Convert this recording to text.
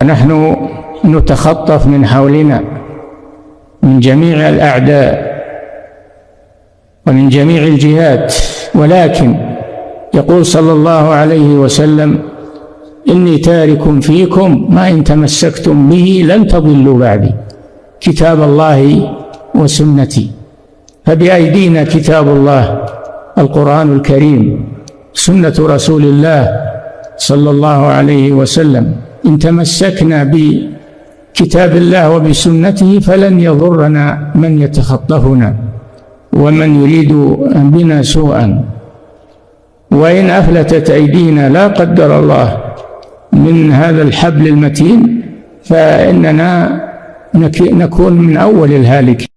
نحن نتخطف من حولنا من جميع الأعداء ومن جميع الجهات، ولكن يقول صلى الله عليه وسلم: إني تارك فيكم ما إن تمسكتم به لن تضلوا بعدي، كتاب الله وسنتي. فبأيدينا كتاب الله القرآن الكريم، سنة رسول الله صلى الله عليه وسلم. إن تمسكنا بكتاب الله وبسنته فلن يضرنا من يتخطفنا ومن يريد بنا سوءا. وإن أفلتت أيدينا لا قدر الله من هذا الحبل المتين فإننا نكون من أول الهالكين.